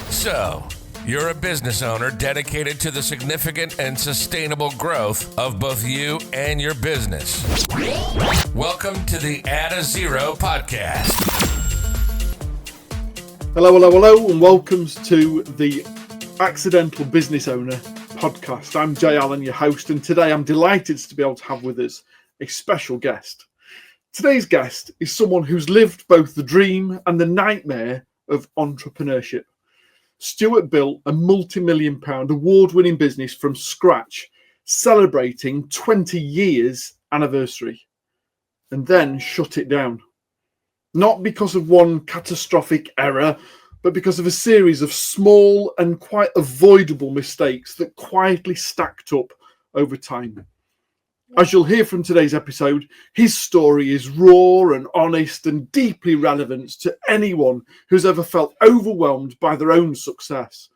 So, you're a business owner dedicated to the significant and sustainable growth of both you and your business. Welcome to the ADDAZERO podcast. Hello, and welcome to the Accidental Business Owner podcast. I'm Jay Allen, your host, and today I'm delighted to be able to have with us a special guest. Today's guest is someone who's lived both the dream and the nightmare of entrepreneurship. Stuart built a multi-million-pound award-winning business from scratch, celebrating 20 years anniversary, and then shut it down. Not because of one catastrophic error, but because of a series of small and quite avoidable mistakes that quietly stacked up over time. As you'll hear from today's episode, his story is raw and honest and deeply relevant to anyone who's ever felt overwhelmed by their own success.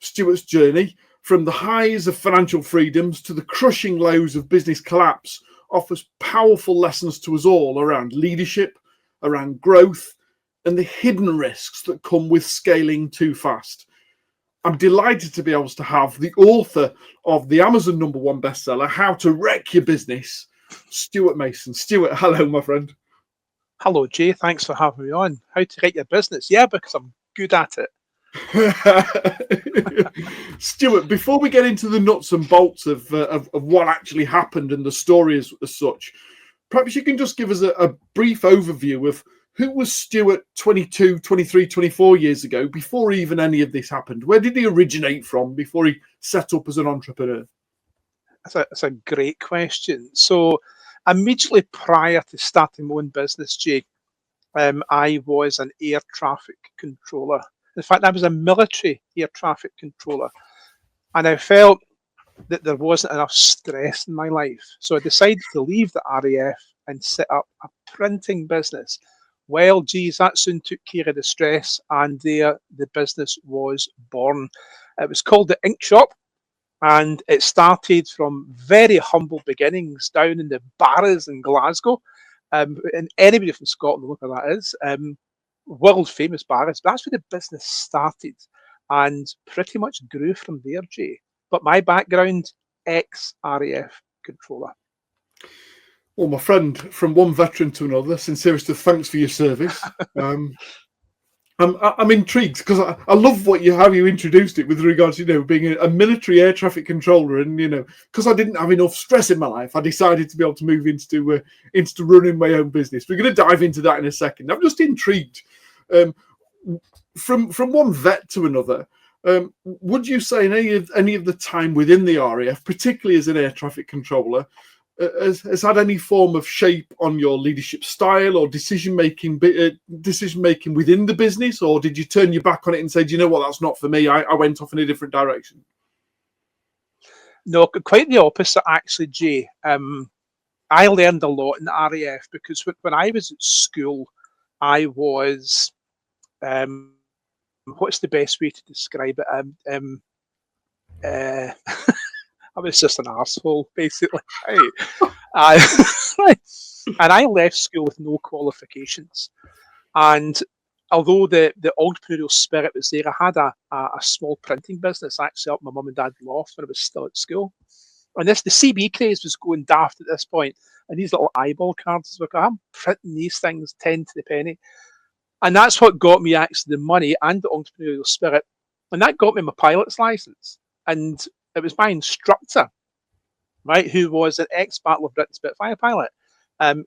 Stuart's journey, from the highs of financial freedoms to the crushing lows of business collapse, offers powerful lessons to us all around leadership, around growth, and the hidden risks that come with scaling too fast. I'm delighted to be able to have the author of the Amazon #1 bestseller, How to Wreck Your Business, Stuart Mason. Stuart, hello, my friend. Hello, Jay. Thanks for having me on. How to wreck your business? Yeah, because I'm good at it. Stuart, before we get into the nuts and bolts of what actually happened and the story as such, perhaps you can just give us a brief overview of who was Stuart 22, 23, 24 years ago, before even any of this happened? Where did he originate from before he set up as an entrepreneur? That's a great question. So immediately prior to starting my own business, Jay, I was an air traffic controller. In fact, I was a military air traffic controller. And I felt that there wasn't enough stress in my life. So I decided to leave the RAF and set up a printing business. Well, geez, that soon took care of the stress, and there the business was born. It was called the Ink Shop, and it started from very humble beginnings down in the Barras in Glasgow. And anybody from Scotland, look where that is, world famous Barras. That's where the business started, and pretty much grew from there, Jay. But my background, ex-RAF controller. Well, my friend, from one veteran to another, sincerest of thanks for your service. I'm intrigued because I love how you introduced it with regards to being a military air traffic controller, and because I didn't have enough stress in my life, I decided to be able to move into running my own business. We're going to dive into that in a second. I'm just intrigued from one vet to another. Would you say any of the time within the RAF, particularly as an air traffic controller, has had any form of shape on your leadership style or decision making within the business, or did you turn your back on it and say, do you know what, that's not for me, I went off in a different direction? No, quite the opposite, actually, Jay. I learned a lot in the RAF because when I was at school, I was, what's the best way to describe it? I was just an arsehole, basically. Right? And I left school with no qualifications. And although the entrepreneurial spirit was there, I had a small printing business actually up my mum and dad's loft when I was still at school. And the CB craze was going daft at this point. And these little eyeball cards were going, I'm printing these things 10 to the penny. And that's what got me actually the money and the entrepreneurial spirit. And that got me my pilot's license. And it was my instructor, right, who was an ex-Battle of Britain Spitfire pilot.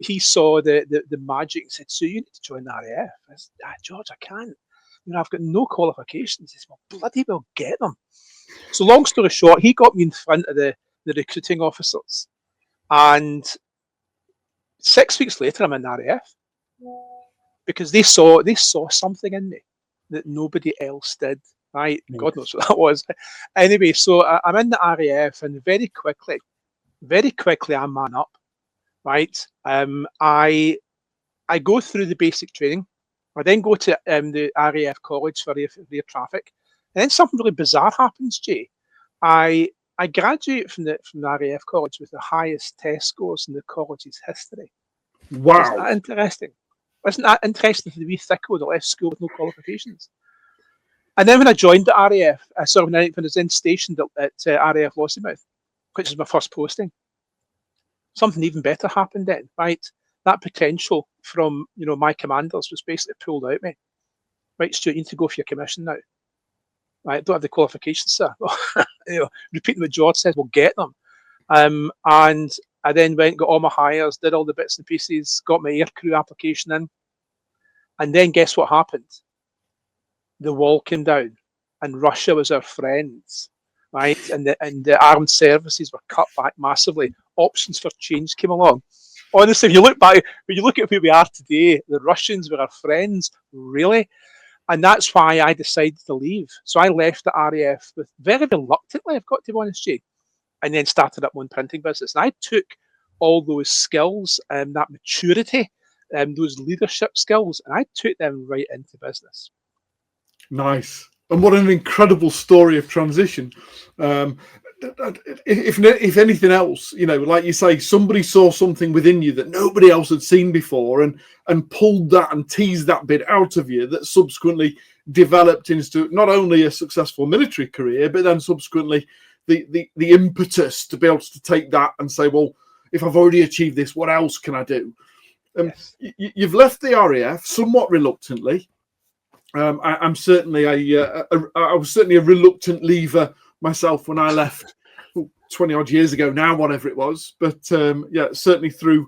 He saw the magic and said, so you need to join the RAF. I said, George, I can't. I've got no qualifications. He said, well, bloody well get them. So long story short, he got me in front of the recruiting officers. And 6 weeks later, I'm in the RAF because they saw something in me that nobody else did. Right, God knows what that was. Anyway, so I'm in the RAF, and very quickly, I man up. Right, I go through the basic training. I then go to the RAF college for air traffic, and then something really bizarre happens, Jay. I graduate from the RAF college with the highest test scores in the college's history. Wow, isn't that interesting? Isn't that interesting for the wee thicko that left school with no qualifications? And then when I joined the RAF, when I was then stationed at RAF Lossiemouth, which was my first posting, something even better happened then, right? That potential from my commanders was basically pulled out of me. Right, Stuart, you need to go for your commission now. Right, don't have the qualifications, sir. Repeating what George says, we'll get them. And I then went, got all my hires, did all the bits and pieces, got my aircrew application in. And then guess what happened? The wall came down and Russia was our friends, right? And the armed services were cut back massively. Options for change came along. Honestly, if you look back, when you look at where we are today, the Russians were our friends, really? And that's why I decided to leave. So I left the RAF with very reluctantly, I've got to be honest with you, and then started up my own printing business. And I took all those skills and that maturity, those leadership skills, and I took them right into business. Nice. And what an incredible story of transition. If anything else, like you say, somebody saw something within you that nobody else had seen before and pulled that and teased that bit out of you that subsequently developed into not only a successful military career, but then subsequently the impetus to be able to take that and say, well, if I've already achieved this, what else can I do? Yes. You've left the RAF somewhat reluctantly. I was certainly a reluctant leaver myself when I left 20 odd years ago now, whatever it was. But certainly through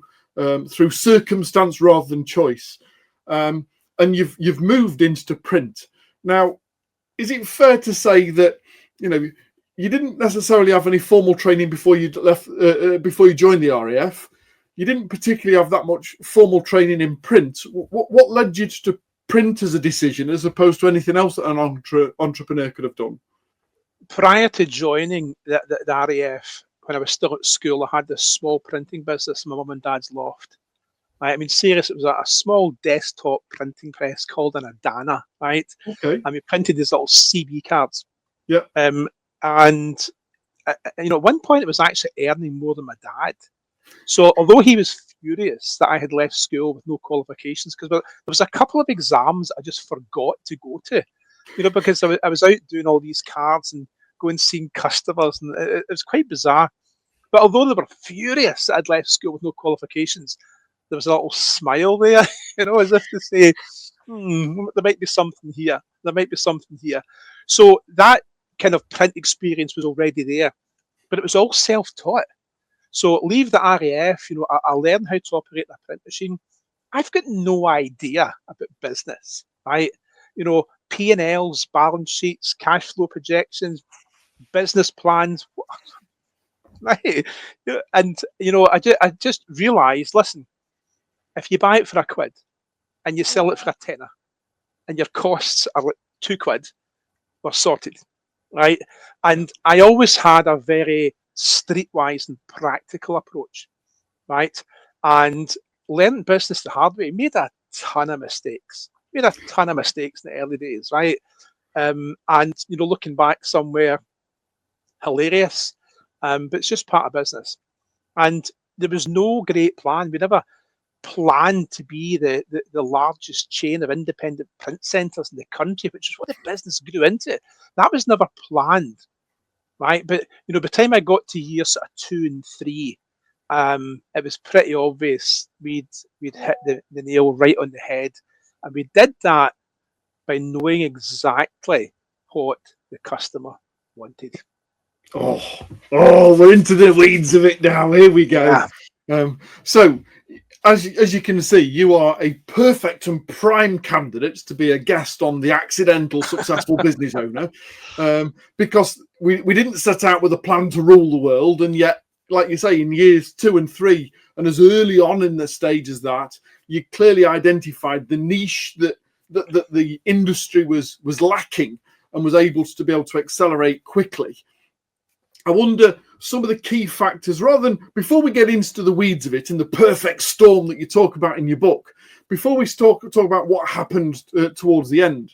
circumstance rather than choice. And you've moved into print. Now, is it fair to say that you didn't necessarily have any formal training before you left before you joined the RAF? You didn't particularly have that much formal training in print. What led you to print as a decision as opposed to anything else that an entrepreneur could have done? Prior to joining the RAF, when I was still at school, I had this small printing business in my mum and dad's loft. Right? I mean, serious, it was a small desktop printing press called an ADDAZERO, right? Okay. And we printed these little CB cards. Yeah. And at one point it was actually earning more than my dad. So although he was furious that I had left school with no qualifications, because there was a couple of exams I just forgot to go to, because I was out doing all these cards and going seeing customers, and it was quite bizarre. But although they were furious that I'd left school with no qualifications, there was a little smile there, as if to say, there might be something here. There might be something here. So that kind of print experience was already there, but it was all self-taught. So leave the RAF, I learned how to operate a print machine. I've got no idea about business, right? P&Ls, balance sheets, cash flow projections, business plans, right? And, I just realized, listen, if you buy it for £1 and you sell it for £10 and your costs are like £2, we're sorted, right? And I always had a very streetwise and practical approach, right? And learned business the hard way. Made a ton of mistakes. In the early days, right? And looking back somewhere hilarious, but it's just part of business. And there was no great plan. We never planned to be the largest chain of independent print centres in the country, which is what the business grew into. That was never planned. Right, but by the time I got to years sort of 2 and 3, it was pretty obvious we'd hit the nail right on the head, and we did that by knowing exactly what the customer wanted. Oh, we're into the weeds of it now. Here we go. Yeah. So, as you can see, you are a perfect and prime candidate to be a guest on the Accidental Successful Business Owner, because we didn't set out with a plan to rule the world, and yet, like you say, in years 2 and 3, and as early on in the stage as that, you clearly identified the niche that the industry was lacking and was able to accelerate quickly. I wonder some of the key factors, rather than, before we get into the weeds of it and the perfect storm that you talk about in your book, before we talk about what happened towards the end,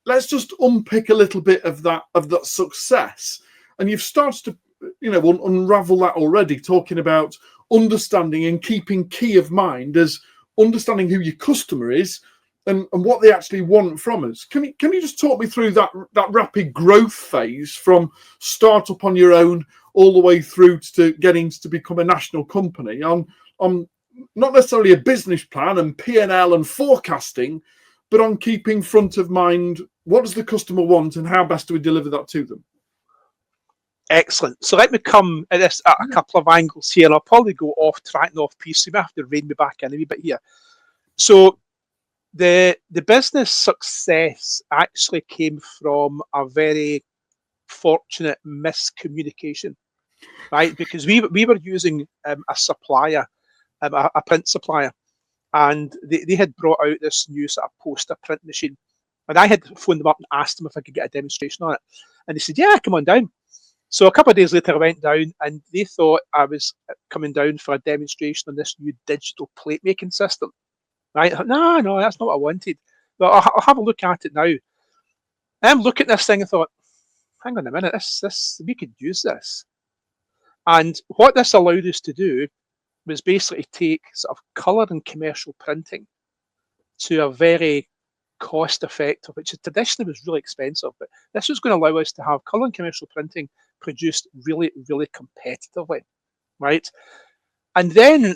let's just unpick a little bit of that success. And you've started to, unravel that already, talking about understanding and keeping key of mind as understanding who your customer is and what they actually want from us. Can you just talk me through that rapid growth phase from startup on your own all the way through to getting to become a national company on not necessarily a business plan and P&L and forecasting, but on keeping front of mind what does the customer want and how best do we deliver that to them? Excellent. So let me come at this at a couple of angles here. I'll probably go off track and off piece. So you may have to rein me back in a wee bit here. So the business success actually came from a very fortunate miscommunication, right? Because we were using a supplier, a print supplier, and they had brought out this new sort of poster print machine. And I had phoned them up and asked them if I could get a demonstration on it. And they said, yeah, come on down. So a couple of days later, I went down and they thought I was coming down for a demonstration on this new digital plate making system. Right? I thought, no, that's not what I wanted. But I'll have a look at it now. I'm looking at this thing and thought, hang on a minute, this we could use this. And what this allowed us to do was basically take sort of colour and commercial printing to a very cost-effective, which traditionally was really expensive, but this was going to allow us to have colour and commercial printing produced really, really competitively, right? And then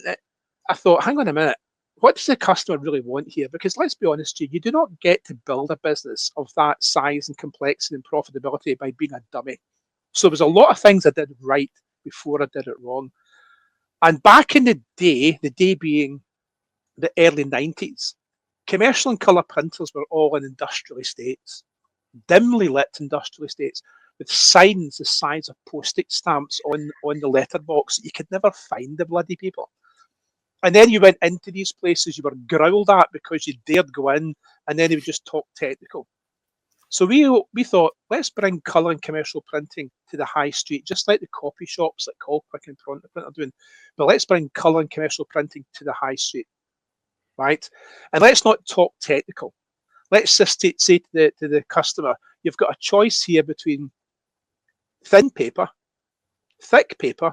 I thought, hang on a minute, what does the customer really want here? Because let's be honest, you do not get to build a business of that size and complexity and profitability by being a dummy. So there was a lot of things I did right before I did it wrong. And back in the day being the early 90s, commercial and colour printers were all in industrial estates, dimly lit industrial estates, with signs the size of postage stamps on the letterbox. You could never find the bloody people. And then you went into these places, you were growled at because you dared go in, and then they would just talk technical. So we thought, let's bring colour and commercial printing to the high street, just like the copy shops like Colquitt and Print are doing. But let's bring colour and commercial printing to the high street, right? And let's not talk technical. Let's just say to the customer, you've got a choice here between thin paper, thick paper,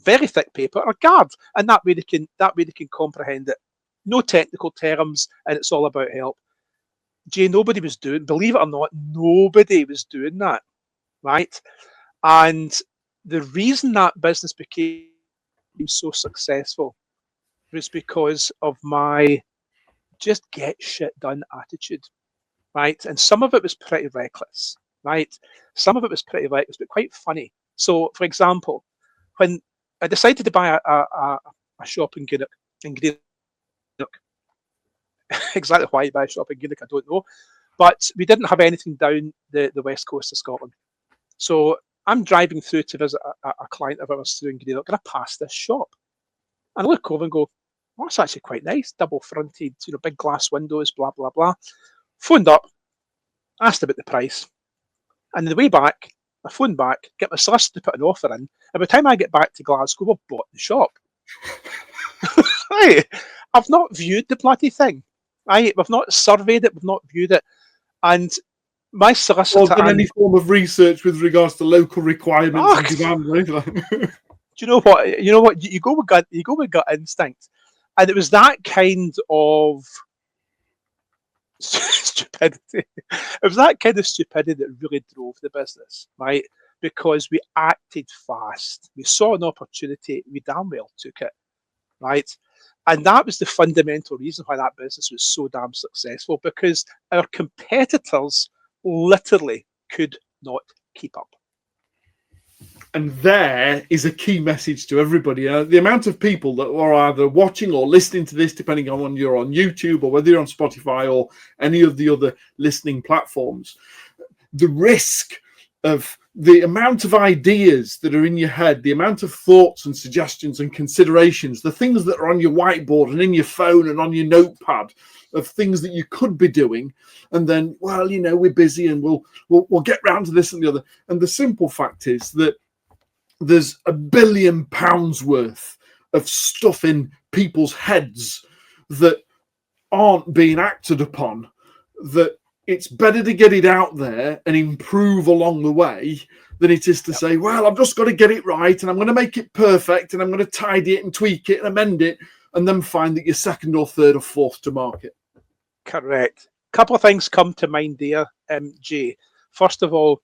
very thick paper, or card, and that way they can comprehend it. No technical terms, and it's all about help. Jay, nobody was doing, believe it or not, nobody was doing that, right? And the reason that business became so successful was because of my just get shit done attitude, right? And some of it was pretty reckless, right? Some of it was pretty reckless, but quite funny. So, for example, when I decided to buy a shop in Greenock, exactly why you buy a shop in Greenock, I don't know, but we didn't have anything down the west coast of Scotland. So I'm driving through to visit a client of ours through in Greenock, and I pass this shop. And I look over and go, oh, that's actually quite nice, double fronted, big glass windows, blah, blah, blah. Phoned up, asked about the price. And on the way back, I phoned back, get my solicitor to put an offer in. And by the time I get back to Glasgow, I've bought the shop. Right. I've not viewed the bloody thing. Right. We've not surveyed it. We've not viewed it. And my solicitor... Or done any form of research with regards to local requirements and demand, right? Do you know what? You go with gut instinct. And it was that kind of stupidity. It was that kind of stupidity that really drove the business, right? Because we acted fast. We saw an opportunity. We damn well took it, right? And that was the fundamental reason why that business was so damn successful, because our competitors literally could not keep up. And there is a key message to everybody. The amount of people that are either watching or listening to this, depending on whether you're on YouTube or whether you're on Spotify or any of the other listening platforms, the risk of the amount of ideas that are in your head, the amount of thoughts and suggestions and considerations, the things that are on your whiteboard and in your phone and on your notepad of things that you could be doing, and then, well, we're busy and we'll get round to this and the other. And the simple fact is that there's £1 billion worth of stuff in people's heads that aren't being acted upon, that it's better to get it out there and improve along the way than it is to say, well, I've just got to get it right and I'm going to make it perfect and I'm going to tidy it and tweak it and amend it, and then find that you're second or third or fourth to market. Correct. Couple of things come to mind there, Jay. First of all,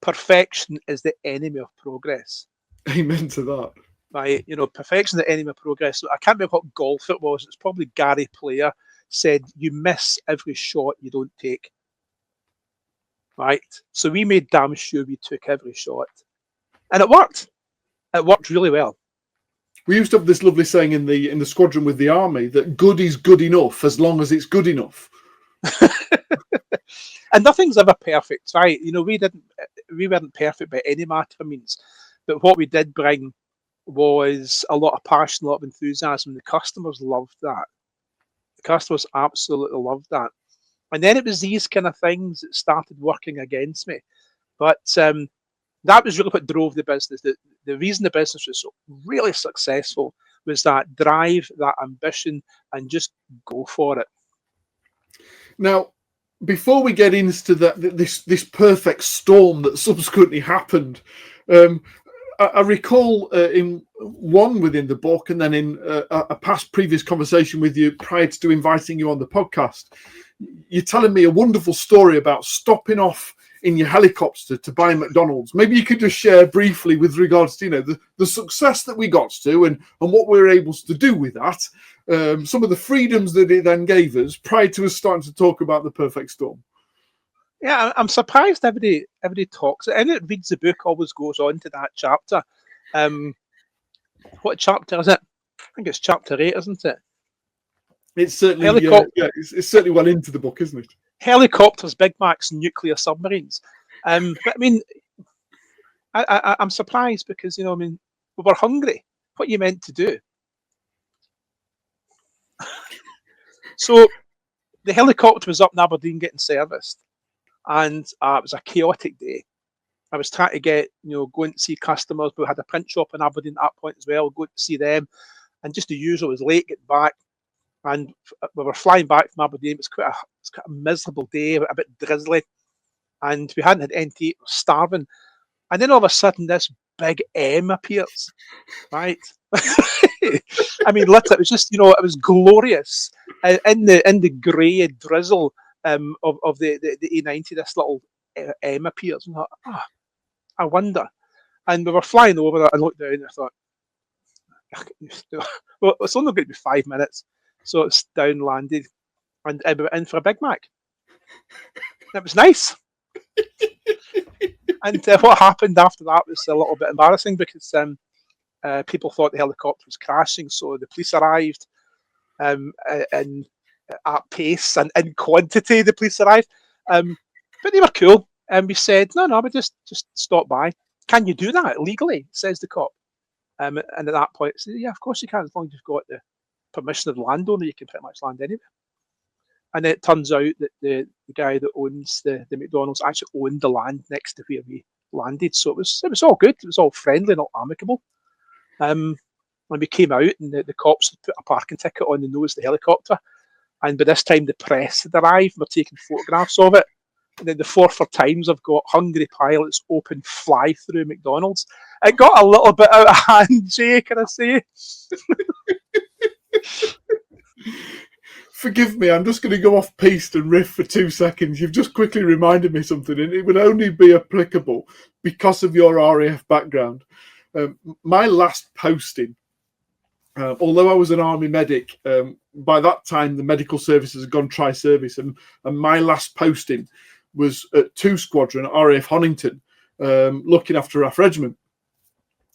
perfection is the enemy of progress. Amen to that. Right? Perfection is the enemy of progress. So I can't remember what golf it was. It's probably Gary Player said, "You miss every shot you don't take." Right? So we made damn sure we took every shot, and it worked. It worked really well. We used to have this lovely saying in the squadron with the army that good is good enough as long as it's good enough. And nothing's ever perfect, right? We weren't perfect by any matter of means, but what we did bring was a lot of passion, a lot of enthusiasm. The customers loved that. The customers absolutely loved that. And then it was these kind of things that started working against me. But that was really what drove the business. The reason the business was so really successful was that drive, that ambition, and just go for it. Now, before we get into this perfect storm that subsequently happened, I recall in one within the book, and then in a past previous conversation with you prior to inviting you on the podcast, you're telling me a wonderful story about stopping off in your helicopter to buy McDonald's. Maybe you could just share briefly with regards to the success that we got to and what we were able to do with that, some of the freedoms that it then gave us prior to us starting to talk about the perfect storm. Yeah, I'm surprised everybody talks. Anyone that reads the book always goes on to that chapter. What chapter is it? I think it's chapter 8, isn't it? It's certainly it's certainly well into the book, isn't it? Helicopters, Big Macs, nuclear submarines. But I mean, I'm surprised because we were hungry. What you meant to do? So the helicopter was up in Aberdeen getting serviced, and it was a chaotic day. I was trying to going to see customers. We had a print shop in Aberdeen at that point as well. Go to see them, and just the usual. It was late getting back, and we were flying back from Aberdeen. It was quite a miserable day, a bit drizzly, and we hadn't had anything to eat. We were starving, and then all of a sudden this big M appears, right? I mean, literally, it was just it was glorious in the grey drizzle of the A90. This little M appears, and I thought, I wonder. And we were flying over it, and looked down, and I thought, well, it's only going to be 5 minutes, so it's down, landed, and we went in for a Big Mac. It was nice. And what happened after that was a little bit embarrassing because people thought the helicopter was crashing, so the police arrived and at pace and in quantity. The police arrived, but they were cool, and we said, no, we just stop by. Can you do that legally? Says the cop. And at that point, I said, yeah, of course you can, as long as you've got the permission of the landowner. You can pretty much land anywhere. And then it turns out that the guy that owns the McDonald's actually owned the land next to where we landed. So it was all good. It was all friendly and all amicable. When we came out, and the cops had put a parking ticket on the nose of the helicopter. And by this time, the press had arrived. We're taking photographs of it. And then the 4 times I've got hungry pilots open fly through McDonald's. It got a little bit out of hand, Jay, can I say? Forgive me, I'm just going to go off piste and riff for 2 seconds. You've just quickly reminded me something, and it would only be applicable because of your RAF background. My last posting, although I was an army medic, by that time the medical services had gone tri-service, and my last posting was at 2 Squadron at RAF Honington, looking after RAF Regiment.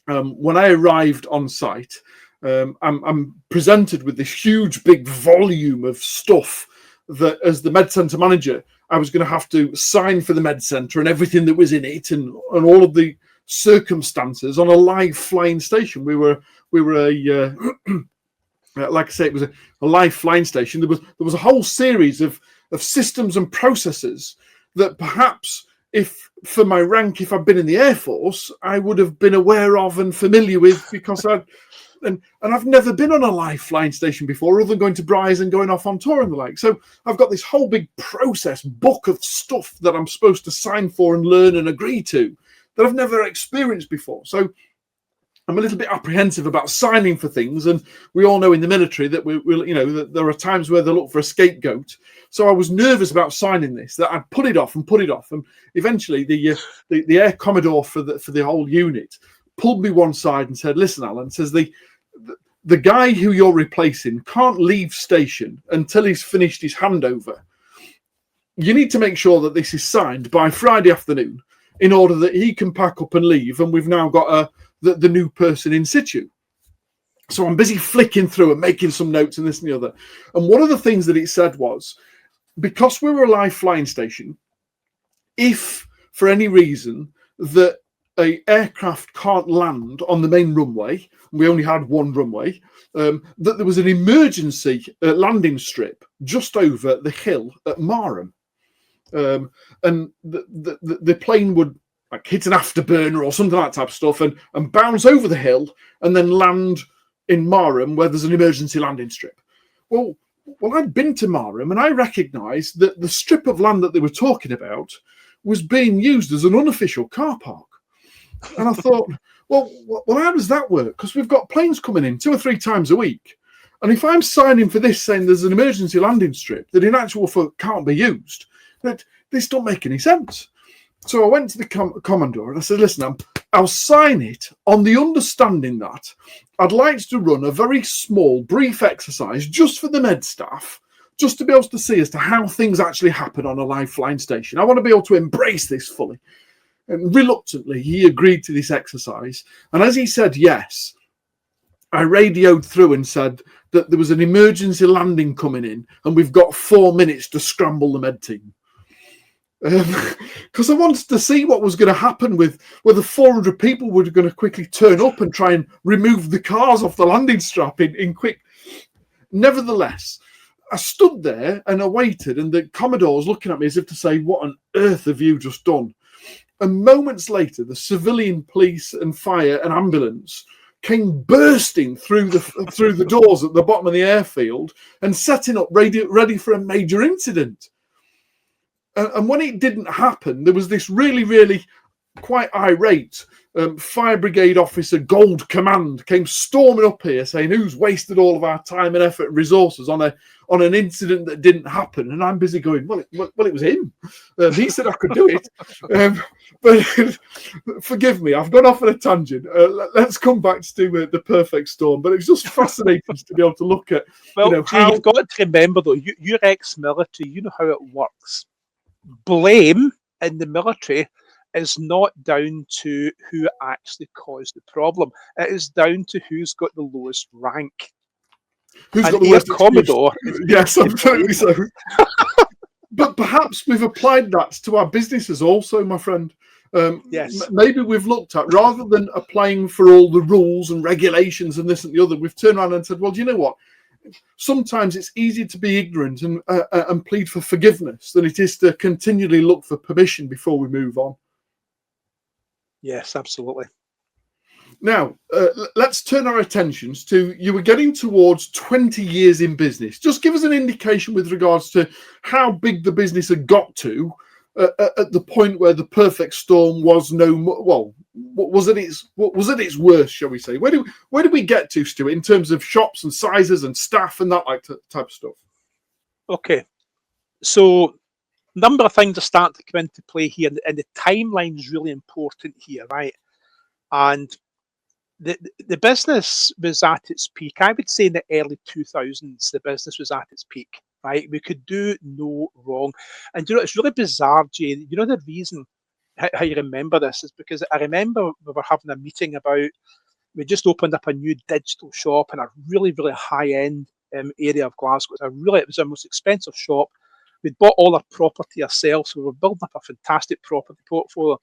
When I arrived on site, I'm presented with this huge big volume of stuff that, as the med centre manager, I was going to have to sign for the med centre and everything that was in it, and all of the circumstances on a live flying station. We were a like I say, it was a live flying station. There was a whole series of systems and processes that perhaps, if for my rank, if I'd been in the Air Force, I would have been aware of and familiar with, because and I've never been on a live flying station before, other than going to Bryce and going off on tour and the like. So I've got this whole big process book of stuff that I'm supposed to sign for and learn and agree to that I've never experienced before. So I'm a little bit apprehensive about signing for things, and we all know in the military that that there are times where they look for a scapegoat. So I was nervous about signing this, that I'd put it off, and eventually the Air Commodore for the whole unit pulled me one side and said, "Listen, Alan," says the guy who you're replacing can't leave station until he's finished his handover. You need to make sure that this is signed by Friday afternoon in order that he can pack up and leave, and we've now got the new person in situ. So I'm busy flicking through and making some notes and this and the other. And one of the things that it said was, because we were a live flying station, if for any reason that a aircraft can't land on the main runway, we only had one runway, that there was an emergency landing strip just over the hill at Marham. And the plane would like hit an afterburner or something like that type of stuff and bounce over the hill and then land in Marham where there's an emergency landing strip. Well, I'd been to Marham and I recognised that the strip of land that they were talking about was being used as an unofficial car park. And I thought, well, how does that work? Because we've got planes coming in 2 or 3 times a week. And if I'm signing for this saying there's an emergency landing strip that in actual fact can't be used, that this don't make any sense. So I went to the Commodore and I said, listen, I'll sign it on the understanding that I'd like to run a very small, brief exercise just for the med staff, just to be able to see as to how things actually happen on a live flying station. I want to be able to embrace this fully. And reluctantly, he agreed to this exercise. And as he said yes, I radioed through and said that there was an emergency landing coming in and we've got 4 minutes to scramble the med team. Because I wanted to see what was going to happen with whether 400 people were going to quickly turn up and try and remove the cars off the landing strap in quick. Nevertheless, I stood there and I waited, and the Commodore was looking at me as if to say, what on earth have you just done? And moments later, the civilian police and fire and ambulance came bursting through the doors at the bottom of the airfield and setting up ready for a major incident. And when it didn't happen, there was this really, really quite irate fire brigade officer, Gold Command, came storming up here saying, who's wasted all of our time and effort and resources on an incident that didn't happen? And I'm busy going, well, it was him. He said I could do it. But forgive me, I've gone off on a tangent. Let's come back to the perfect storm. But it's just fascinating to be able to look at. Well, you've got to remember, though, you're ex-military. You know how it works. Blame in the military is not down to who actually caused the problem. It is down to who's got the lowest rank. Who's and got the worst Commodore? Yes, absolutely so. But perhaps we've applied that to our businesses also, my friend. Yes. Maybe we've looked at, rather than applying for all the rules and regulations and this and the other, we've turned around and said, well, do you know what? Sometimes it's easier to be ignorant and plead for forgiveness than it is to continually look for permission before we move on. Yes, absolutely. Now, let's turn our attentions to, you were getting towards 20 years in business. Just give us an indication with regards to how big the business had got to at the point where the perfect storm was was at its worst, shall we say? Where did we get to, Stuart, in terms of shops and sizes and staff and that type of stuff? Okay, so number of things are starting to come into play here, and the timeline is really important here, right? And the business was at its peak. I would say in the early 2000s, the business was at its peak, right? We could do no wrong. And you know, it's really bizarre, Jay. You know, the reason how you remember this is because I remember we were having a meeting about, we just opened up a new digital shop in a really, really high-end area of Glasgow. It was our most expensive shop. We'd bought all our property ourselves, so we were building up a fantastic property portfolio.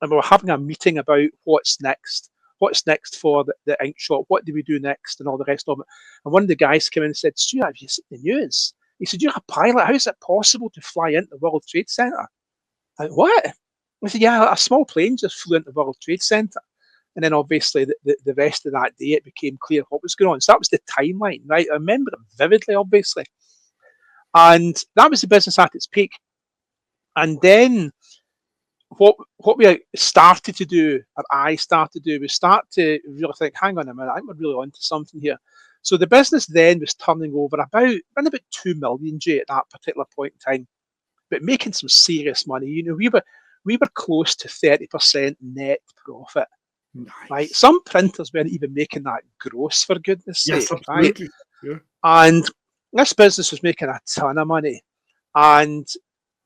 And we were having a meeting about what's next for the ink shop, what do we do next, and all the rest of it. And one of the guys came in and said, Stuart, have you seen the news? He said, you're a pilot. How is it possible to fly into the World Trade Center? I went, what? I said, yeah, a small plane just flew into the World Trade Center. And then obviously the rest of that day, it became clear what was going on. So that was the timeline, right? I remember it vividly, obviously. And that was the business at its peak. And then what we started to do, or I started to do, was start to really think, hang on a minute, I think we're really onto something here. So the business then was turning over about 2 million, Jay, at that particular point in time, but making some serious money. You know, we were close to 30% net profit. Nice. Right? Some printers weren't even making that gross, for goodness Yes, sake. absolutely. Right? Yeah. And this business was making a ton of money. And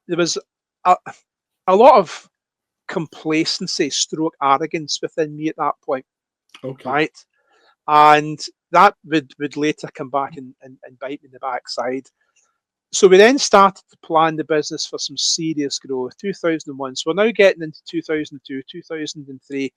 there was a lot of complacency stroke arrogance within me at that point. Okay. Right? And that would later come back and bite me in the backside. So we then started to plan the business for some serious growth. 2001. So we're now getting into 2002, 2003,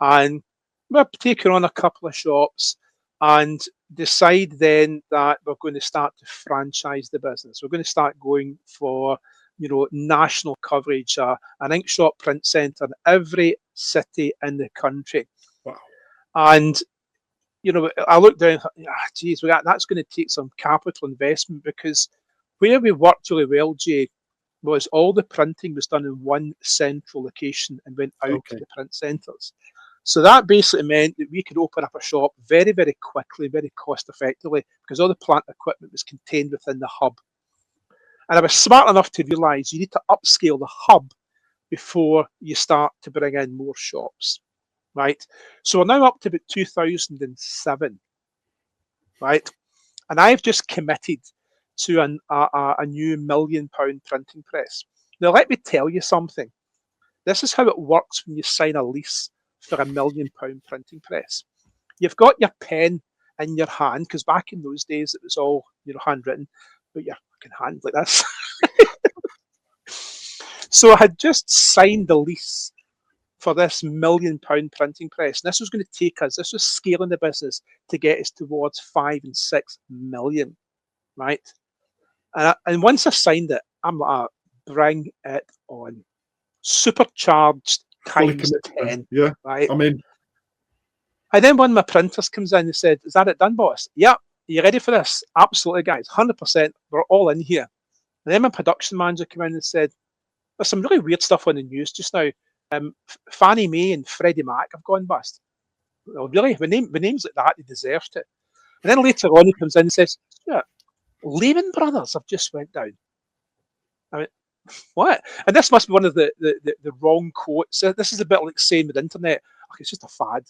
and we're taking on a couple of shops and decide then that we're going to start to franchise the business. We're going to start going for, you know, national coverage, an inkshop print centre in every city in the country. Wow. And you know, I looked down, geez, that's going to take some capital investment, because where we worked really well, Jay, was all the printing was done in one central location and went out to the print centres. So that basically meant that we could open up a shop very, very quickly, very cost effectively, because all the plant equipment was contained within the hub. And I was smart enough to realise you need to upscale the hub before you start to bring in more shops. Right, so we're now up to about 2007, right, and I've just committed to a new £1 million printing press. Now, let me tell you something. This is how it works when you sign a lease for £1 million printing press. You've got your pen in your hand, because back in those days it was all, you know, handwritten, but your fucking hand like this. So I had just signed the lease for this £1 million printing press. And this was going to take us, this was scaling the business to get us towards 5 and 6 million, right? And once I signed it, I'm like, bring it on. Supercharged times 10. Yeah, right? I'm in. And then one of my printers comes in and said, is that it done, boss? Yep. Are you ready for this? Absolutely, guys. 100%. We're all in here. And then my production manager came in and said, there's some really weird stuff on the news just now. Fannie Mae and Freddie Mac have gone bust. Well, really? With names like that, they deserved it. And then later on, he comes in and says, yeah, Lehman Brothers have just went down. I mean, what? And this must be one of the wrong quotes. This is a bit like saying with the internet, okay, it's just a fad.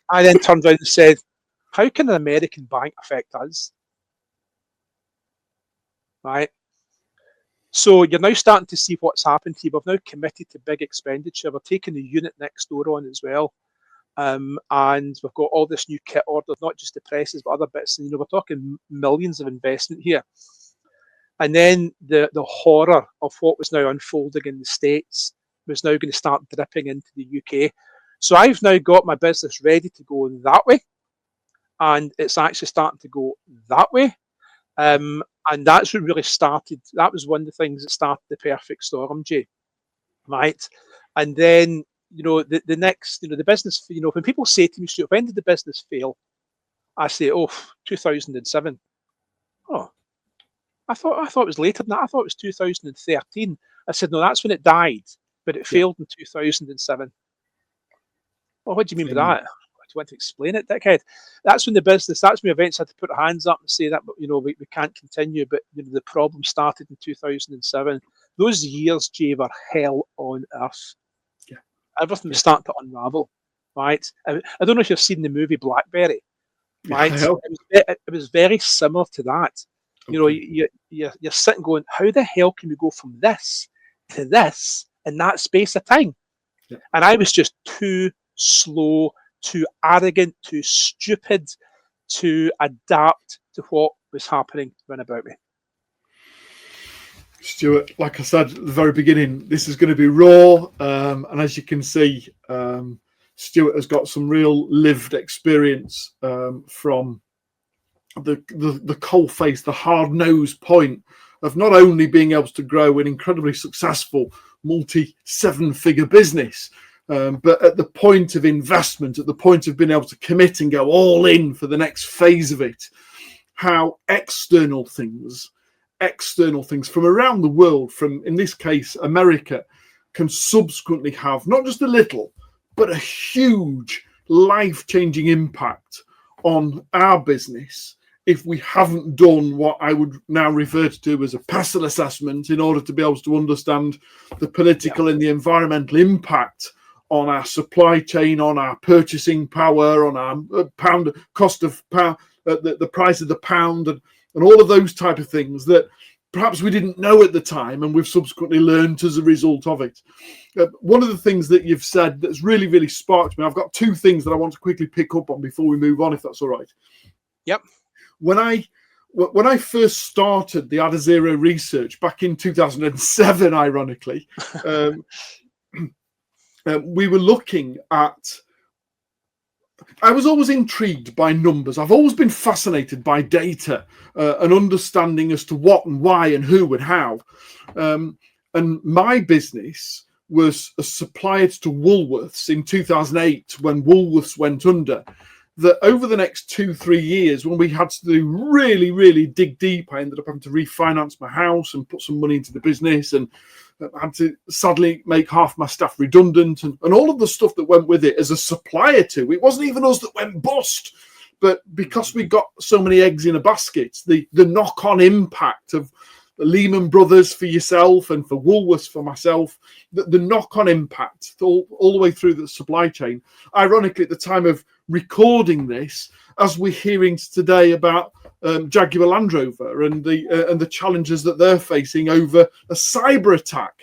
I then turned around and said, how can an American bank affect us? Right? So you're now starting to see what's happened here. We've now committed to big expenditure. We're taking the unit next door on as well. And we've got all this new kit ordered, not just the presses, but other bits. And, you know, we're talking millions of investment here. And then the horror of what was now unfolding in the States was now going to start dripping into the UK. So I've now got my business ready to go that way. And it's actually starting to go that way. And that's what really started. That was one of the things that started the perfect storm, Jay. Right. And then, you know, the next, you know, the business, you know, when people say to me, Stuart, when did the business fail? I say, 2007. Oh, I thought it was later than that. I thought it was 2013. I said, no, that's when it died, but it failed in 2007. Well, what do you mean by that? Do you want to explain it, dickhead? That's when that's when events had to put their hands up and say that, you know, we can't continue. But, you know, the problem started in 2007. Those years, Jay, were hell on earth. Yeah. Everything was starting to unravel, right? I don't know if you've seen the movie Blackberry, right? Yeah, it was very similar to that. You know, you're sitting going, how the hell can we go from this to this in that space of time? Yeah. And I was just too slow, too arrogant, too stupid to adapt to what was happening around about me. Stuart, like I said at the very beginning, this is going to be raw. And as you can see, Stuart has got some real lived experience from the coalface, the hard-nosed point of not only being able to grow an incredibly successful multi-seven-figure business, but at the point of investment, at the point of being able to commit and go all in for the next phase of it, how external things from around the world, from, in this case, America, can subsequently have not just a little, but a huge life-changing impact on our business if we haven't done what I would now refer to as a PESTLE assessment in order to be able to understand the political and the environmental impact on our supply chain, on our purchasing power, on our pound cost of pound, the price of the pound, and all of those type of things that perhaps we didn't know at the time and we've subsequently learned as a result of it. One of the things that you've said that's really, really sparked me, I've got two things that I want to quickly pick up on before we move on, if that's all right. Yep. When I first started the ADDAZERO research back in 2007, ironically, we were looking at, I was always intrigued by numbers. I've always been fascinated by data and understanding as to what and why and who and how. And my business was a supplier to Woolworths in 2008 when Woolworths went under. That over the next 2-3 years, when we had to really, really dig deep, I ended up having to refinance my house and put some money into the business, and had to sadly make half my staff redundant, and all of the stuff that went with it as a supplier to. It wasn't even us that went bust, but because we got so many eggs in a basket, the knock-on impact of Lehman Brothers for yourself and for Woolworths for myself, the knock-on impact all the way through the supply chain. Ironically, at the time of recording this, as we're hearing today about Jaguar Land Rover and the challenges that they're facing over a cyber attack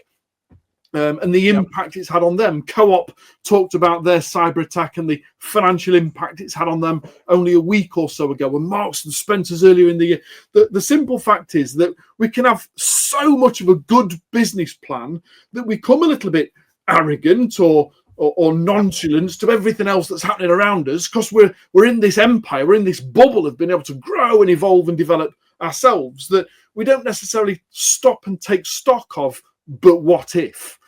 and the impact it's had on them. Co-op talked about their cyber attack and the financial impact it's had on them only a week or so ago, and Marks and Spencer's earlier in the year. The simple fact is that we can have so much of a good business plan that we come a little bit arrogant or nonchalant to everything else that's happening around us, because we're in this empire, we're in this bubble of being able to grow and evolve and develop ourselves, that we don't necessarily stop and take stock of, but what if?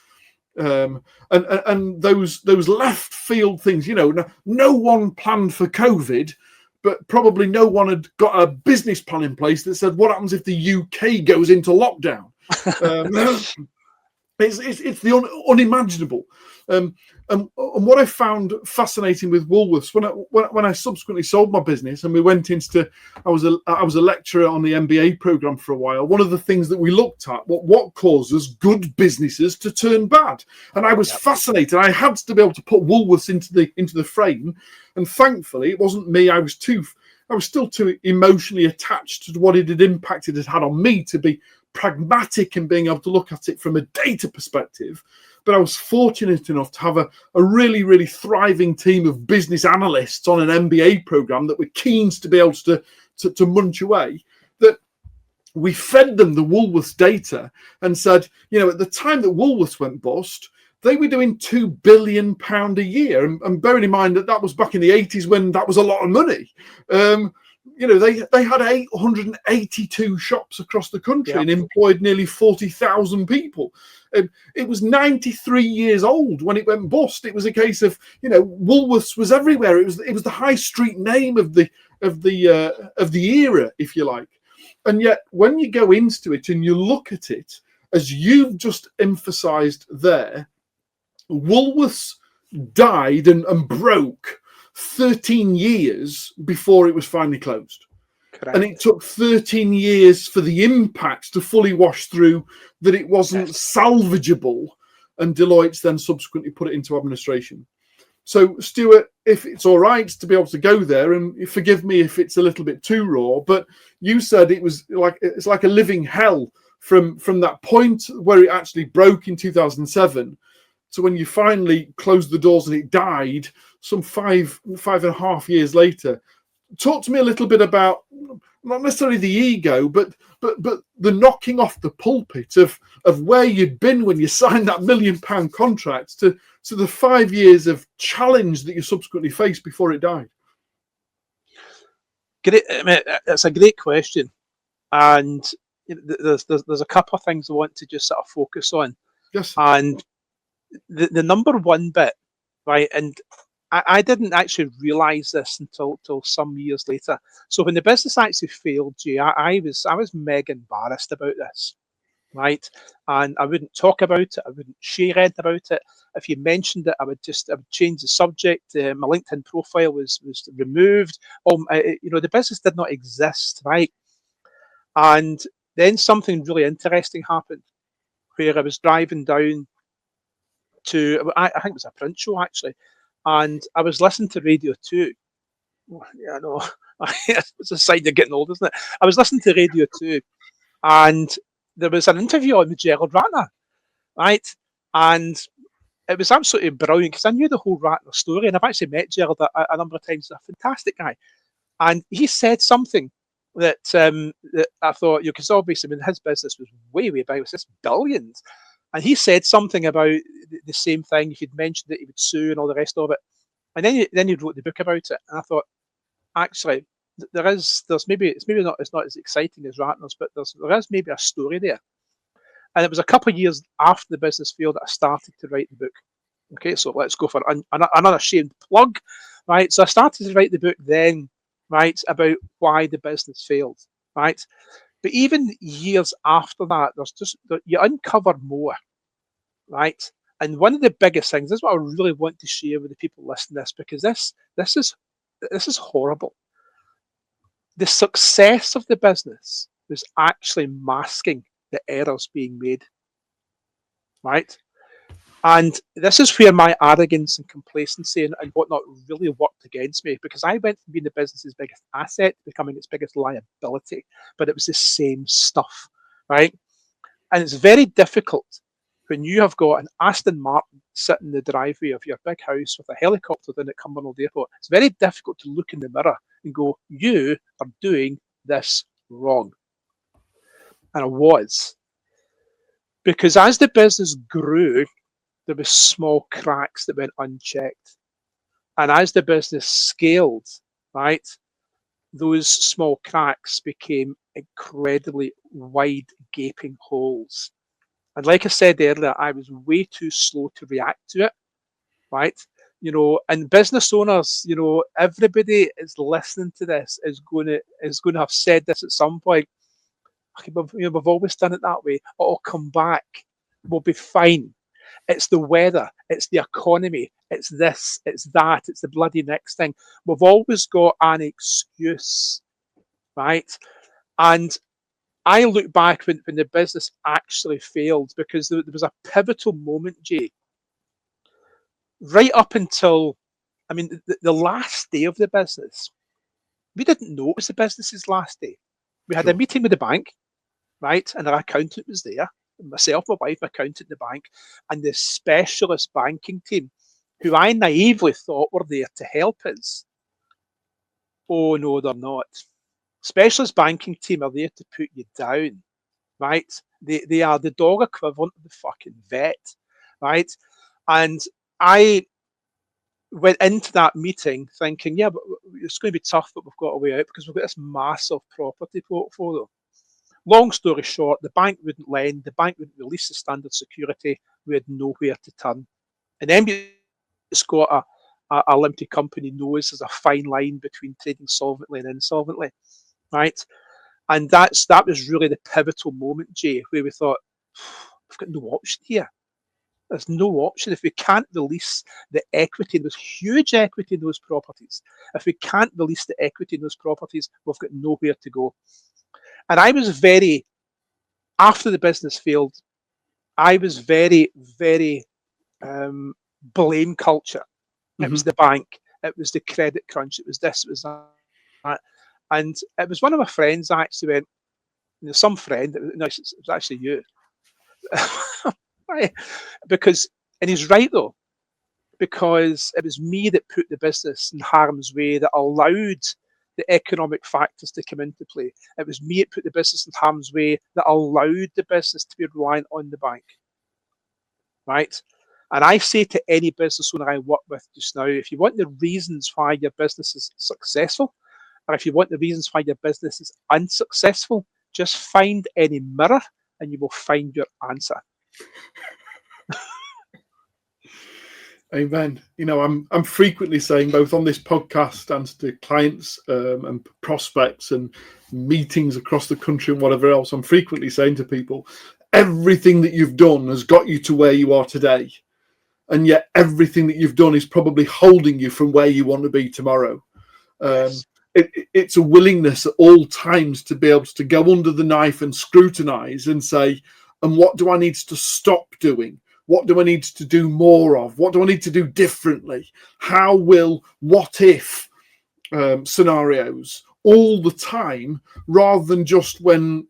And those left field things, no one planned for COVID, but probably no one had got a business plan in place that said, what happens if the UK goes into lockdown? It's the unimaginable. And what I found fascinating with Woolworths, when I subsequently sold my business and we went into, I was a lecturer on the MBA program for a while. One of the things that we looked at, what causes good businesses to turn bad, and I was fascinated. I had to be able to put Woolworths into the frame, and thankfully it wasn't me. I was still too emotionally attached to what it had had on me to be pragmatic and being able to look at it from a data perspective. But I was fortunate enough to have a really, really thriving team of business analysts on an MBA program that were keen to be able to munch away, that we fed them the Woolworths data and said, at the time that Woolworths went bust, they were doing £2 billion a year. And bearing in mind that was back in the 80s when that was a lot of money. They had 882 shops across the country and employed nearly 40,000 people. It was 93 years old when it went bust. It was a case of, Woolworths was everywhere. It was the high street name of the era, if you like. And yet, when you go into it and you look at it, as you've just emphasised there, Woolworths died and broke 13 years before it was finally closed. Correct. And it took 13 years for the impact to fully wash through, that it wasn't salvageable, and Deloitte's then subsequently put it into administration. So, Stuart, if it's all right to be able to go there, and forgive me if it's a little bit too raw, but you said it's like a living hell from that point where it actually broke in 2007 to when you finally closed the doors and it died some 5.5 years later. Talk to me a little bit about not necessarily the ego, but the knocking off the pulpit of where you'd been when you signed that £1 million contract to the 5 years of challenge that you subsequently faced before it died. Great, it's a great question, and there's a couple of things I want to just sort of focus on. Yes. And the number one bit, right, and I didn't actually realise this until some years later. So when the business actually failed, Jay, I was mega embarrassed about this. right? And I wouldn't talk about it. I wouldn't share anything about it. If you mentioned it, I would change the subject. My LinkedIn profile was removed. The business did not exist, right? And then something really interesting happened, where I was driving down to, I think it was a print show actually, and I was listening to Radio 2. Yeah, I know. It's a sign you're getting old, isn't it? I was listening to Radio 2, and there was an interview on with Gerald Ratner, right? And it was absolutely brilliant because I knew the whole Ratner story, and I've actually met Gerald a number of times. He's a fantastic guy, and he said something that that I thought, because obviously, his business was way big, it was just billions, and he said something about the same thing. He'd mentioned that he would sue and all the rest of it, and then he wrote the book about it, and I thought, actually, there's maybe it's not as exciting as Ratner's, but there is maybe a story there. And it was a couple of years after the business failed that I started to write the book. Okay, so let's go for another shamed plug, right? So I started to write the book then, right, about why the business failed, right? But even years after that, you uncover more, right? And one of the biggest things, this is what I really want to share with the people listening to this, because this is horrible. The success of the business was actually masking the errors being made, right? And this is where my arrogance and complacency and whatnot really worked against me, because I went from being the business's biggest asset to becoming its biggest liability, but it was the same stuff, right? And it's very difficult when you have got an Aston Martin sitting in the driveway of your big house with a helicopter down at Cumbernauld Airport. It's very difficult to look in the mirror and go, you are doing this wrong. And I was. Because as the business grew, there were small cracks that went unchecked. And as the business scaled, right, those small cracks became incredibly wide, gaping holes. And like I said earlier, I was way too slow to react to it, right? And business owners, everybody is listening to this is going to have said this at some point. Okay, but we've always done it that way. It'll come back. We'll be fine. It's the weather. It's the economy. It's this. It's that. It's the bloody next thing. We've always got an excuse, right? And I look back when the business actually failed, because there was a pivotal moment, Jay, right up until, the last day of the business. We didn't know it was the business's last day. We had a meeting with the bank, right? And our accountant was there. Myself, my wife, my accountant, the bank, and the specialist banking team, who I naively thought were there to help us. Oh, no, they're not. Specialist banking team are there to put you down, right? They are the dog equivalent of the fucking vet, right? And I went into that meeting thinking, yeah, but it's going to be tough, but we've got a way out because we've got this massive property portfolio. Long story short, the bank wouldn't lend, the bank wouldn't release the standard security, we had nowhere to turn. And then it's got a limited company knows there's a fine line between trading solvently and insolvently, right? And that was really the pivotal moment, Jay, where we thought, we've got no option here. There's no option. If we can't release the equity, there's huge equity in those properties. If we can't release the equity in those properties, we've got nowhere to go. And I was after the business failed, I was very, very blame culture. It was the bank, it was the credit crunch, it was this, it was that. And it was one of my friends actually went, some friend, no, it was actually you. Because, and he's right though, because it was me that put the business in harm's way, that allowed the economic factors to come into play. It was me that put the business in harm's way, that allowed the business to be reliant on the bank, right? And I say to any business owner I work with just now, if you want the reasons why your business is successful, or if you want the reasons why your business is unsuccessful, just find any mirror and you will find your answer. Amen. I'm frequently saying, both on this podcast and to clients and prospects and meetings across the country and whatever else, I'm frequently saying to people, everything that you've done has got you to where you are today. And yet everything that you've done is probably holding you from where you want to be tomorrow. Yes. It's a willingness at all times to be able to go under the knife and scrutinize and say, and what do I need to stop doing? What do I need to do more of? What do I need to do differently? How will what if scenarios all the time, rather than just when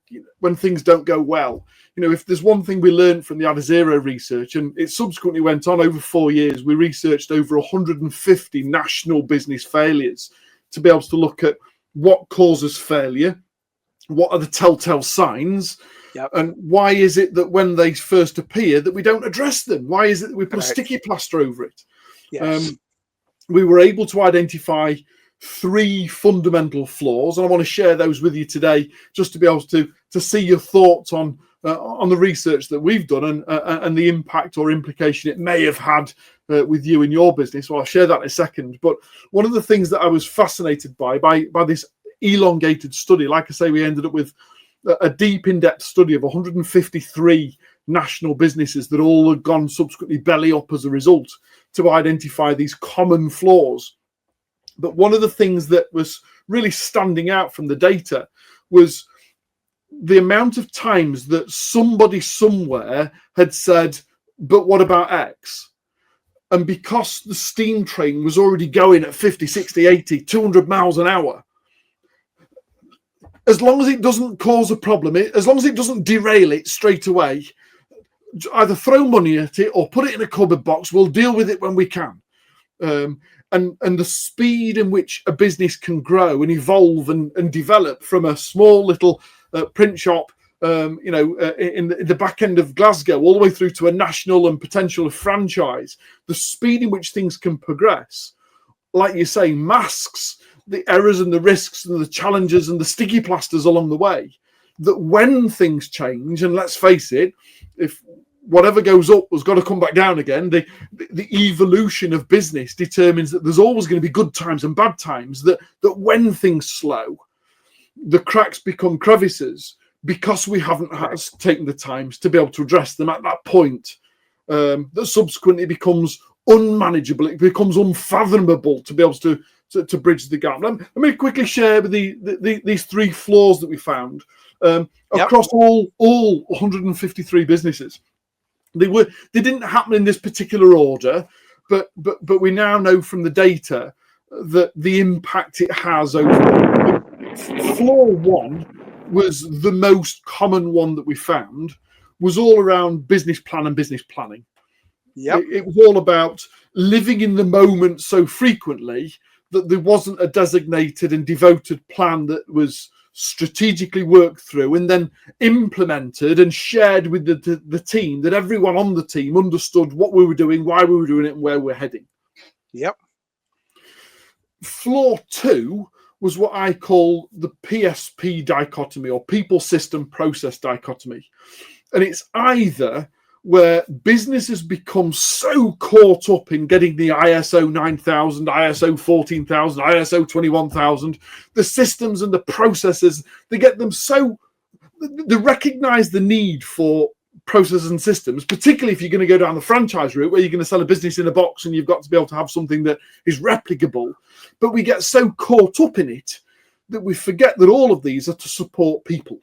things don't go well. If there's one thing we learned from the ADDAZERO research, and it subsequently went on over 4 years, we researched over 150 national business failures to be able to look at what causes failure, what are the telltale signs, and why is it that when they first appear that we don't address them? Why is it that we put a sticky plaster over it? Yes. We were able to identify 3 fundamental flaws, and I want to share those with you today, just to be able to see your thoughts on the research that we've done and the impact or implication it may have had with you in your business. Well, I'll share that in a second. But one of the things that I was fascinated by this elongated study, like I say, we ended up with a deep, in-depth study of 153 national businesses that all had gone subsequently belly up as a result, to identify these common flaws. But one of the things that was really standing out from the data was the amount of times that somebody somewhere had said, but what about X? And because the steam train was already going at 50, 60, 80, 200 miles an hour, as long as it doesn't cause a problem, as long as it doesn't derail it straight away, either throw money at it or put it in a cupboard box, we'll deal with it when we can. And the speed in which a business can grow and evolve and develop from a small little print shop, in the back end of Glasgow, all the way through to a national and potential franchise, the speed in which things can progress, like you say, masks the errors and the risks and the challenges and the sticky plasters along the way. That when things change, and let's face it, if whatever goes up has got to come back down again, the evolution of business determines that there's always going to be good times and bad times, that when things slow, the cracks become crevices because we haven't taken the times to be able to address them at that point. That subsequently becomes unmanageable. It becomes unfathomable to be able to bridge the gap. Let me quickly share with these 3 flaws that we found across all 153 businesses. They didn't happen in this particular order, but we now know from the data that the impact it has overall. Flaw 1 was the most common one that we found, was all around business plan and business planning. It was all about living in the moment so frequently that there wasn't a designated and devoted plan that was strategically worked through and then implemented and shared with the team, that everyone on the team understood what we were doing, why we were doing it, and where we're heading. Flaw 2 was what I call the PSP dichotomy, or people, system, process dichotomy. And it's either where businesses become so caught up in getting the ISO 9000, ISO 14000, ISO 21000, the systems and the processes, they get them so, they recognize the need for processes and systems, particularly if you're going to go down the franchise route where you're going to sell a business in a box and you've got to be able to have something that is replicable. But we get so caught up in it that we forget that all of these are to support people.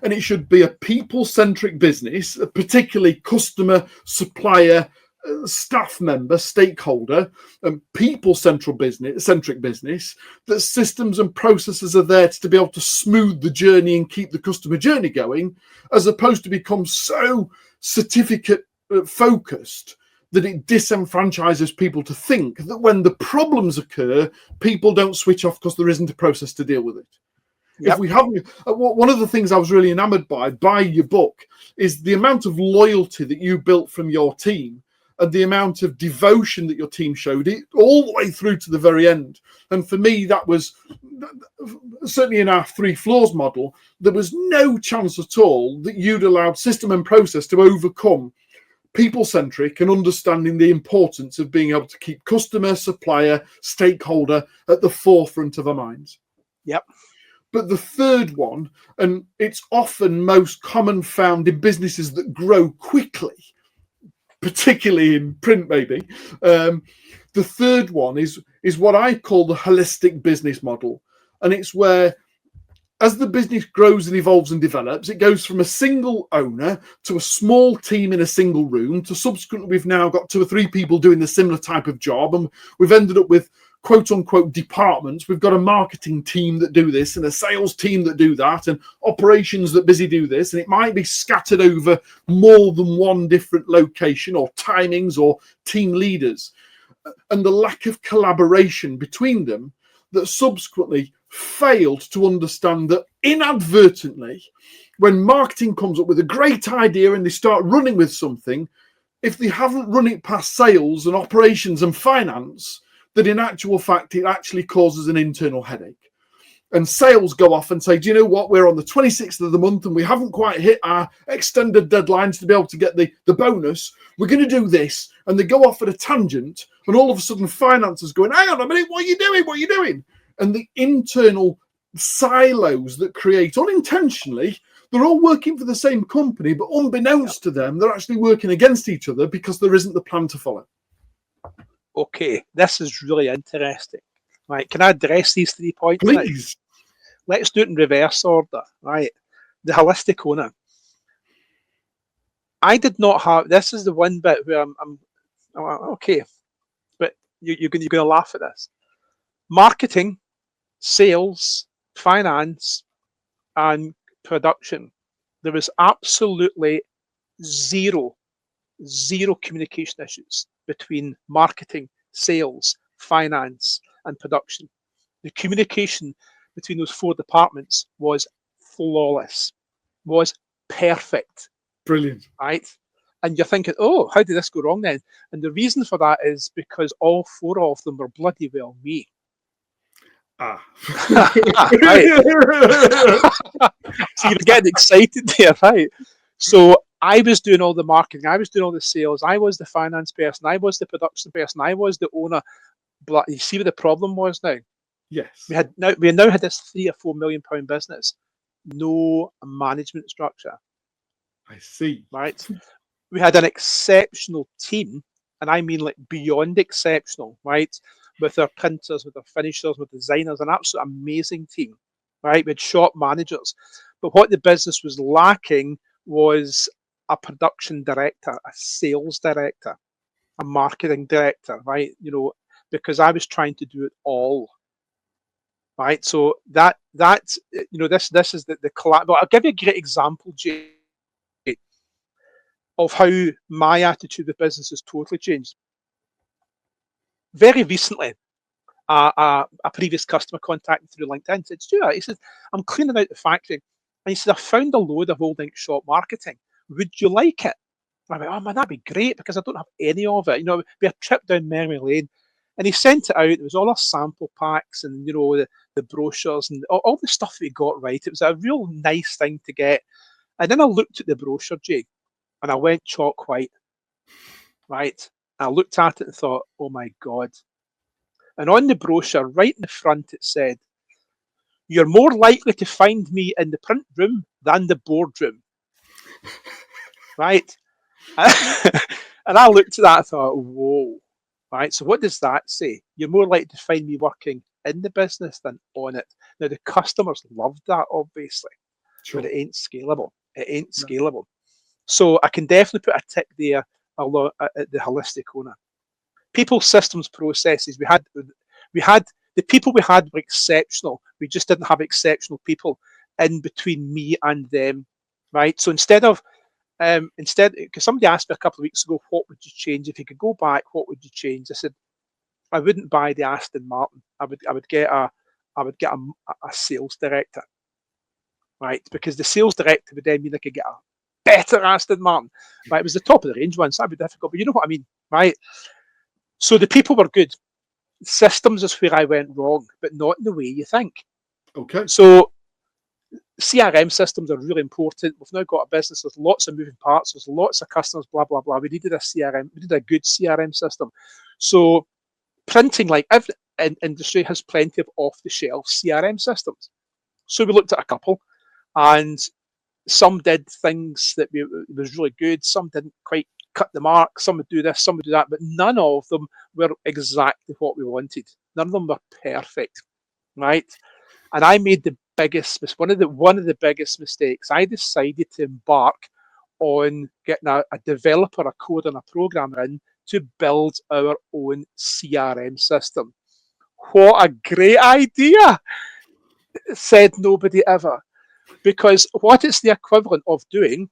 And it should be a people-centric business, particularly customer, supplier, staff member, stakeholder, and people-centric business, that systems and processes are there to be able to smooth the journey and keep the customer journey going, as opposed to become so certificate focused that it disenfranchises people to think that when the problems occur, people don't switch off because there isn't a process to deal with it. If we haven't, one of the things I was really enamored by your book is the amount of loyalty that you built from your team and the amount of devotion that your team showed it all the way through to the very end. And for me, that was certainly in our 3 flaws model, there was no chance at all that you'd allowed system and process to overcome people-centric and understanding the importance of being able to keep customer, supplier, stakeholder at the forefront of our minds. But the third one, and it's often most common found in businesses that grow quickly, particularly in print, maybe. The third one is what I call the holistic business model. And it's where, as the business grows and evolves and develops, it goes from a single owner to a small team in a single room to subsequently we've now got 2 or 3 people doing the similar type of job. And we've ended up with quote unquote departments. We've got a marketing team that do this and a sales team that do that and operations that busy do this. And it might be scattered over more than one different location or timings or team leaders. And the lack of collaboration between them that subsequently failed to understand that inadvertently, when marketing comes up with a great idea and they start running with something, if they haven't run it past sales and operations and finance, that in actual fact, it actually causes an internal headache. And sales go off and say, do you know what? We're on the 26th of the month and we haven't quite hit our extended deadlines to be able to get the bonus. We're going to do this. And they go off at a tangent and all of a sudden finance is going, hang on a minute, what are you doing? What are you doing? And the internal silos that create unintentionally, they're all working for the same company, but unbeknownst to them, they're actually working against each other because there isn't the plan to follow. Okay, this is really interesting. Right, can I address these 3 points? Please. Now? Let's do it in reverse order. Right, the holistic owner. I did not have. This is the one bit where I'm okay, but you're going to laugh at this. Marketing, sales, finance, and production. There was absolutely zero communication issues between marketing, sales, finance, and production. The communication between those 4 departments was flawless, was perfect. Brilliant. Right? And you're thinking, oh, how did this go wrong then? And the reason for that is because all 4 of them were bloody well me. Right. So you're getting excited there, right? So I was doing all the marketing, I was doing all the sales, I was the finance person, I was the production person, I was the owner. But you see what the problem was now? Yes. We now had this £3 or £4 million business, no management structure. I see. Right? We had an exceptional team, and I mean like beyond exceptional, right? With our printers, with our finishers, with designers, an absolute amazing team, right? We had shop managers. But what the business was lacking was a production director, a sales director, a marketing director, right? You know, because I was trying to do it all, right? So that you know, this is the collapse. But I'll give you a great example, Jay, of how my attitude with business has totally changed. Very recently, a previous customer contacted me through LinkedIn and said, Stuart, he said, I'm cleaning out the factory. And he said, I found a load of old ink shop marketing. Would you like it? And I went, oh man, that'd be great because I don't have any of it. You know, it'd be a trip down memory lane. And he sent it out. It was all our sample packs and, you know, the brochures and all the stuff that he got right. It was a real nice thing to get. And then I looked at the brochure, Jay, and I went chalk white, right? And I looked at it and thought, oh my God. And on the brochure, right in the front, it said, you're more likely to find me in the print room than the boardroom. Right? And I looked at that and thought, whoa. Right? So what does that say? You're more likely to find me working in the business than on it. Now, the customers loved that, obviously, Sure. but it ain't scalable. It ain't scalable. So I can definitely put a tick there at the holistic owner. People, systems, processes. We had the people we had were exceptional. We just didn't have exceptional people in between me and them, right? So instead, because somebody asked me a couple of weeks ago, what would you change if you could go back? What would you change? I said, I wouldn't buy the Aston Martin. I would get a sales director, right? Because the sales director would then mean I could get a better Aston Martin, right? It was the top of the range one, so that'd be difficult, but you know what I mean, right? So the people were good. Systems is where I went wrong, but not in the way you think. Okay. So CRM systems are really important. We've now got a business with lots of moving parts. There's lots of customers, blah, blah, blah. We needed a CRM. We needed a good CRM system. So printing, like every industry, has plenty of off-the-shelf CRM systems. So we looked at a couple, and some did things that was really good. Some didn't quite cut the mark. Some would do this, some would do that, but none of them were exactly what we wanted. None of them were perfect, right? And I made the biggest one of the biggest mistakes. I decided to embark on getting a developer, a coder, and a programmer in to build our own CRM system. What a great idea! Said nobody ever. Because what it's the equivalent of doing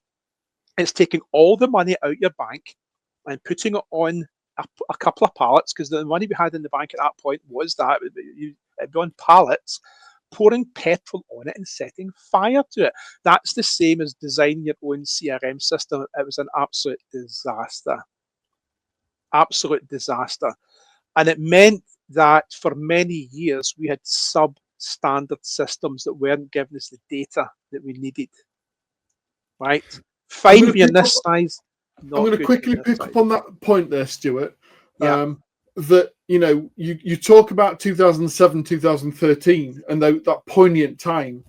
is taking all the money out your bank and putting it on a couple of pallets, because the money we had in the bank at that point was that it'd be on pallets, pouring petrol on it and setting fire to it. That's the same as designing your own CRM system. It was an absolute disaster. Absolute disaster. And it meant that for many years we had substandard systems that weren't giving us the data that we needed. Right? Fine being this size. I'm going to quickly pick up on that point there, Stuart. Yeah. That, you talk about 2007, 2013, and that poignant time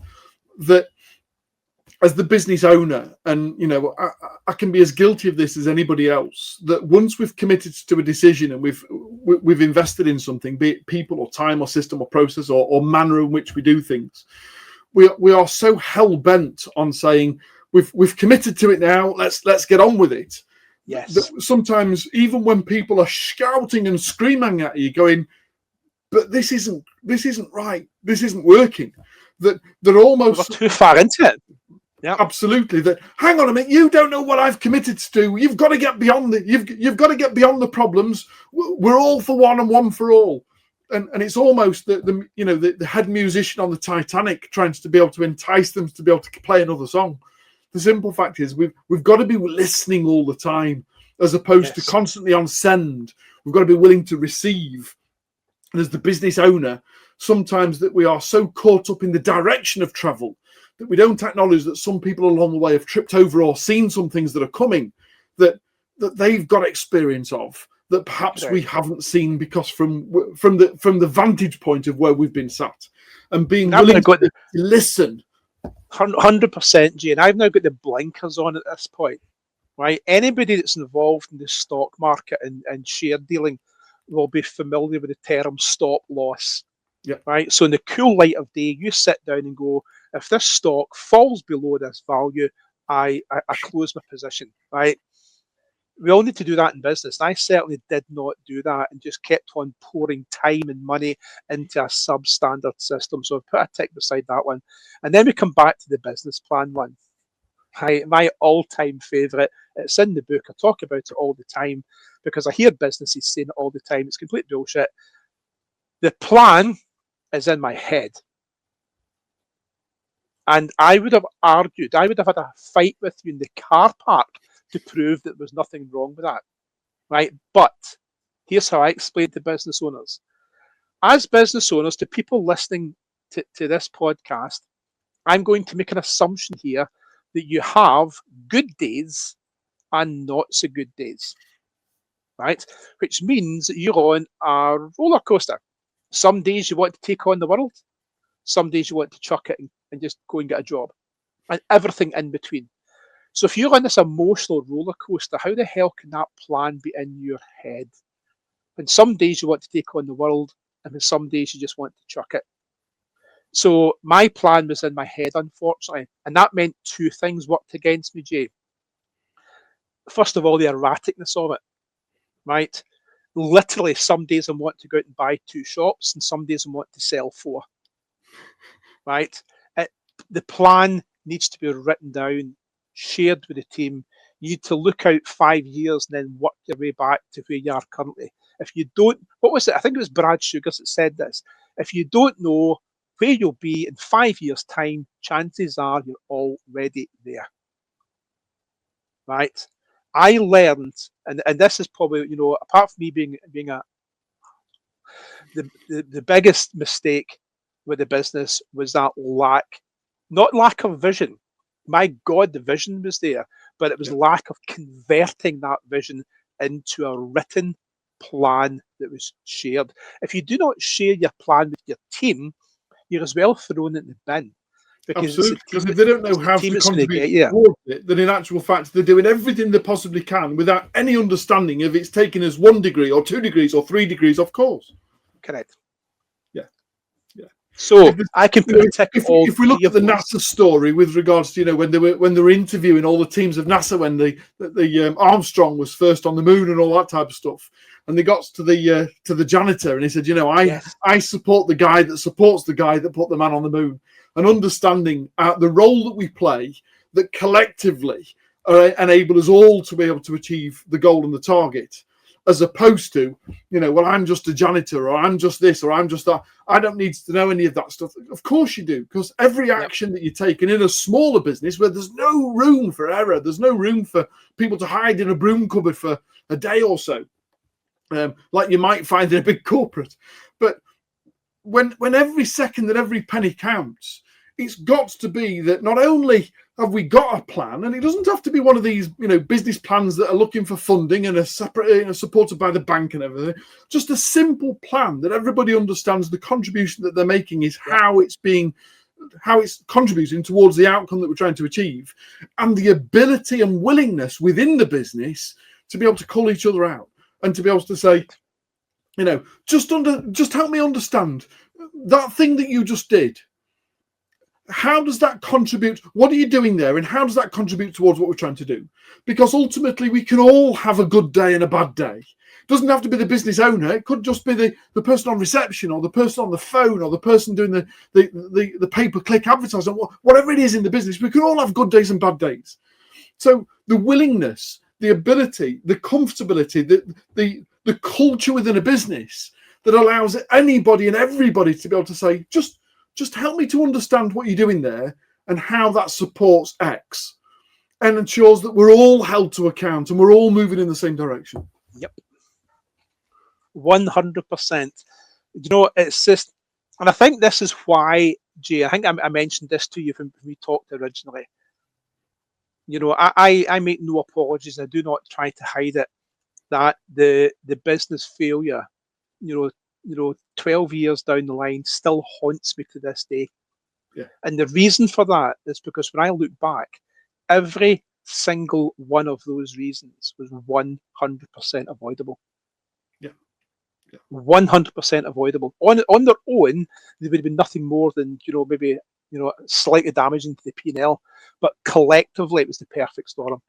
that as the business owner, and, I can be as guilty of this as anybody else, that once we've committed to a decision and we've invested in something, be it people or time or system or process or manner in which we do things, we are so hell-bent on saying, we've committed to it now, let's get on with it. Yes. Sometimes even when people are shouting and screaming at you, going, but this isn't right, this isn't working, that they're almost too far into it. Yeah, absolutely. That, hang on a minute, you don't know what I've committed to do. You've got to get beyond it. You've got to get beyond the problems. We're all for one and one for all. And it's almost the head musician on the Titanic trying to be able to entice them to be able to play another song. The simple fact is we've got to be listening all the time, as opposed to constantly on send. We've got to be willing to receive. And as the business owner, sometimes that we are so caught up in the direction of travel that we don't acknowledge that some people along the way have tripped over or seen some things that are coming that they've got experience of, that perhaps we haven't seen, because from the vantage point of where we've been sat, and being willing to listen. 100%, Jane. I've now got the blinkers on at this point, right? Anybody that's involved in the stock market and share dealing will be familiar with the term stop loss. Yeah. Right. So in the cool light of day, you sit down and go, if this stock falls below this value, I close my position. Right. We all need to do that in business. I certainly did not do that and just kept on pouring time and money into a substandard system. So I've put a tick beside that one. And then we come back to the business plan one. My all-time favourite. It's in the book. I talk about it all the time because I hear businesses saying it all the time. It's complete bullshit. The plan is in my head. And I would have argued, I would have had a fight with you in the car park to prove that there was nothing wrong with that, right? But here's how I explain to business owners. As business owners, to people listening to this podcast, I'm going to make an assumption here that you have good days and not so good days, right? Which means that you're on a roller coaster. Some days you want to take on the world. Some days you want to chuck it and just go and get a job, and everything in between. So if you're on this emotional roller coaster, how the hell can that plan be in your head? And some days you want to take on the world, and then some days you just want to chuck it. So my plan was in my head, unfortunately, and that meant two things worked against me, Jay. First of all, the erraticness of it, right? Literally, some days I want to go out and buy 2 shops, and some days I want to sell 4. Right? The plan needs to be written down, shared with the team. You need to look out 5 years and then work your way back to where you are currently. If you don't, what was it? I think it was Brad Sugars that said this. If you don't know where you'll be in 5 years' time, chances are you're already there. Right? I learned, and this is probably, apart from me being the biggest mistake with the business was that not lack of vision. My God, the vision was there, but it was lack of converting that vision into a written plan that was shared. If you do not share your plan with your team, you're as well thrown in the bin. Because Absolutely, because if they don't know how to contribute towards it, then in actual fact they're doing everything they possibly can without any understanding if it's taking us 1 degree or 2 degrees or 3 degrees off course. Correct. Yeah. So I can put a tick. If we look at the NASA story with regards to when they were interviewing all the teams of NASA when the Armstrong was first on the moon and all that type of stuff, and they got to the janitor and he said, I support the guy that supports the guy that put the man on the moon, and understanding the role that we play that collectively enable us all to be able to achieve the goal and the target. As opposed to, well, I'm just a janitor, or I'm just this, or I'm just that. I don't need to know any of that stuff. Of course you do, because every action that you take, and in a smaller business where there's no room for error, there's no room for people to hide in a broom cupboard for a day or so, like you might find in a big corporate. But when every second and every penny counts, it's got to be that not only have we got a plan, and it doesn't have to be one of these, business plans that are looking for funding and are separate, supported by the bank and everything. Just a simple plan that everybody understands the contribution that they're making is how it's contributing towards the outcome that we're trying to achieve, and the ability and willingness within the business to be able to call each other out and to be able to say, just help me understand that thing that you just did. How does that contribute? What are you doing there? And how does that contribute towards what we're trying to do? Because ultimately we can all have a good day and a bad day. It doesn't have to be the business owner. It could just be the person on reception, or the person on the phone, or the person doing the pay-per-click advertising, whatever it is in the business. We can all have good days and bad days. So the willingness, the ability, the comfortability, the culture within a business that allows anybody and everybody to be able to say, just help me to understand what you're doing there and how that supports X, and ensures that we're all held to account and we're all moving in the same direction. Yep. 100%. It's just, and I think this is why, Jay, I think I mentioned this to you when we talked originally. I make no apologies. I do not try to hide it, that the business failure, 12 years down the line still haunts me to this day. Yeah. And the reason for that is because when I look back, every single one of those reasons was 100% avoidable. Yeah. 100% avoidable. On their own, they would have been nothing more than, maybe, slightly damaging to the P&L, but collectively it was the perfect storm.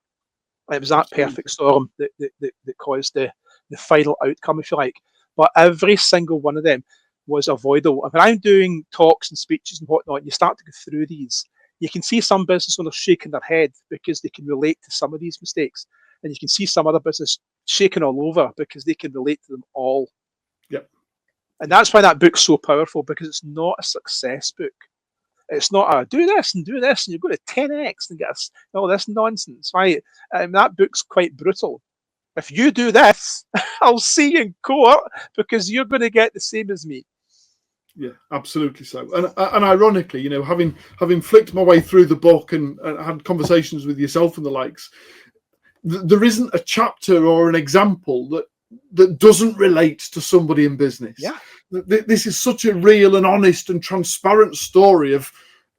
It was that perfect storm that caused the final outcome, if you like. But every single one of them was avoidable. And when I'm doing talks and speeches and whatnot, and you start to go through these, you can see some business owners shaking their head because they can relate to some of these mistakes. And you can see some other business shaking all over because they can relate to them all. Yep. And that's why that book's so powerful, because it's not a success book. It's not a do this and you're going to 10x and get all this nonsense, right? That book's quite brutal. If you do this, I'll see you in court because you're going to get the same as me. Yeah, absolutely so. And ironically, having flicked my way through the book and had conversations with yourself and the likes, there isn't a chapter or an example that doesn't relate to somebody in business. Yeah. This is such a real and honest and transparent story of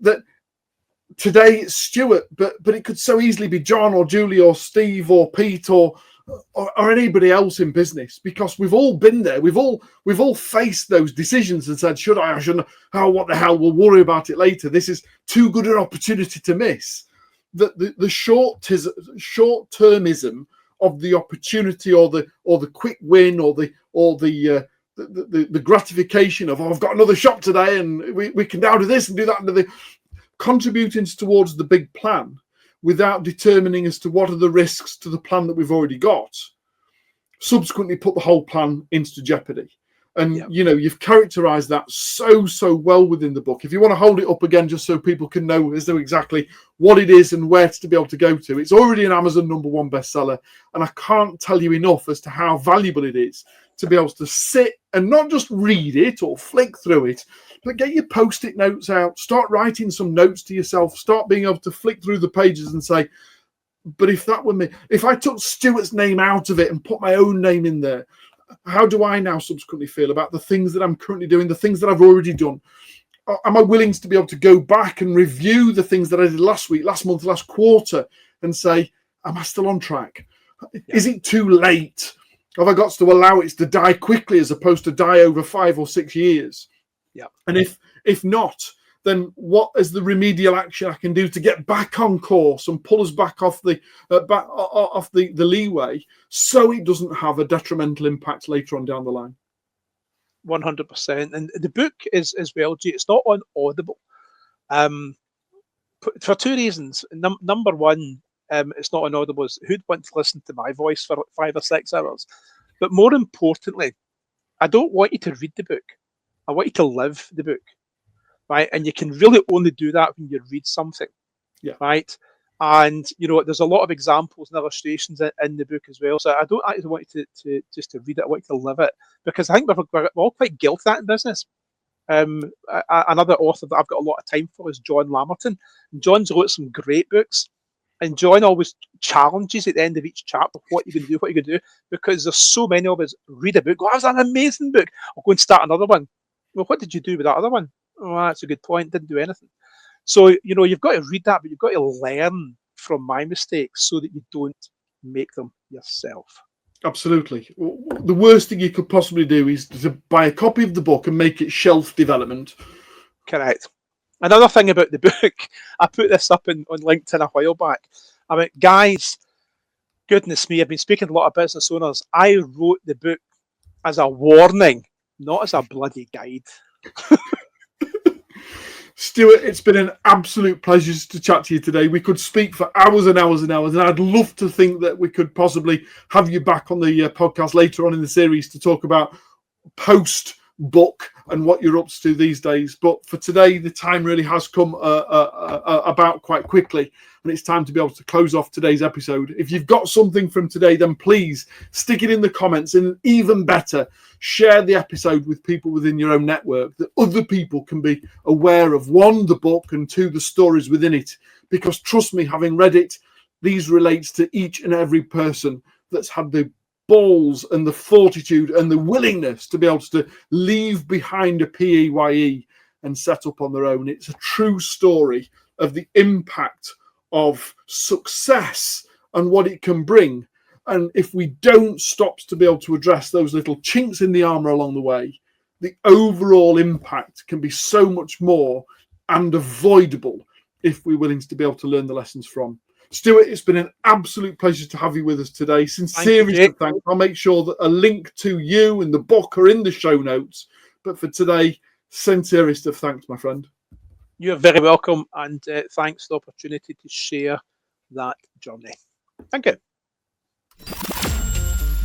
that. Today it's Stuart, but it could so easily be John or Julie or Steve or Pete or anybody else in business, because we've all been there. We've all faced those decisions and said, should I shouldn't? Oh, what the hell? We'll worry about it later. This is too good an opportunity to miss. The short-termism of the opportunity or the quick win or the gratification of, I've got another shop today and we can now do this and do that, and the contributing towards the big plan without determining as to what are the risks to the plan that we've already got, subsequently put the whole plan into jeopardy. And, you've characterized that so well within the book. If you want to hold it up again, just so people can know as though exactly what it is and where to be able to go to. It's already an Amazon #1 bestseller. And I can't tell you enough as to how valuable it is to be able to sit and not just read it or flick through it, but get your Post-it notes out, start writing some notes to yourself, start being able to flick through the pages and say, but if that were me, if I took Stuart's name out of it and put my own name in there, how do I now subsequently feel about the things that I'm currently doing, the things that I've already done? am I willing to be able to go back and review the things that I did last week, last month, last quarter, and say, am I still on track? Yeah. Is it too late? Have I got to allow it to die quickly as opposed to die over 5 or 6 years? Yeah. And if not, then what is the remedial action I can do to get back on course and pull us back off the leeway, so it doesn't have a detrimental impact later on down the line? 100%. And the book is as well, G, it's not on Audible. For 2 reasons. Number one, it's not on Audible. Who'd want to listen to my voice for 5 or 6 hours? But more importantly, I don't want you to read the book. I want you to live the book, right? And you can really only do that when you read something, right? And, there's a lot of examples and illustrations in the book as well. So I don't actually want you to just to read it. I want you to live it, because I think we're all quite guilty of that in business. Another author that I've got a lot of time for is John Lamerton. And John's wrote some great books. And John always challenges at the end of each chapter, what you're going to do, because there's so many of us read a book, that was an amazing book, I'll go and start another one. Well, what did you do with that other one? Oh, that's a good point, didn't do anything. So, you've got to read that, but you've got to learn from my mistakes so that you don't make them yourself. Absolutely. The worst thing you could possibly do is to buy a copy of the book and make it shelf development. Correct. Another thing about the book, I put this up on LinkedIn a while back. I mean, guys, goodness me, I've been speaking to a lot of business owners. I wrote the book as a warning, not as a bloody guide. Stuart, it's been an absolute pleasure to chat to you today. We could speak for hours and hours and hours, and I'd love to think that we could possibly have you back on the podcast later on in the series to talk about post-book and what you're up to these days. But for today, the time really has come about quite quickly, and it's time to be able to close off today's episode. If you've got something from today, then please stick it in the comments, and even better, share the episode with people within your own network, that other people can be aware of, 1, the book, and 2, the stories within it. Because trust me, having read it, these relates to each and every person that's had the balls and the fortitude and the willingness to be able to leave behind a PAYE and set up on their own. It's a true story of the impact of success and what it can bring. And if we don't stop to be able to address those little chinks in the armor along the way, the overall impact can be so much more and avoidable if we're willing to be able to learn the lessons from. Stuart, it's been an absolute pleasure to have you with us today. Sincerely thanks. I'll make sure that a link to you and the book are in the show notes. But for today, sincerest of thanks, my friend. You're very welcome, and thanks for the opportunity to share that journey. Thank you.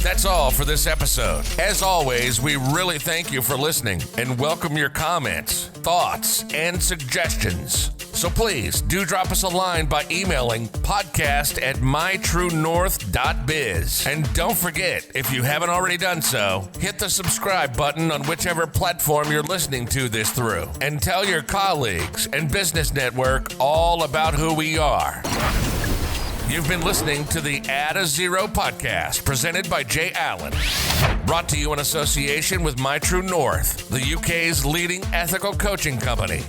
That's all for this episode. As always, we really thank you for listening and welcome your comments, thoughts, and suggestions. So please do drop us a line by emailing podcast@mytruenorth.biz. And don't forget, if you haven't already done so, hit the subscribe button on whichever platform you're listening to this through. And tell your colleagues and business network all about who we are. You've been listening to the ADDAZERO podcast, presented by Jay Allen. Brought to you in association with MyTrueNORTH, the UK's leading ethical coaching company.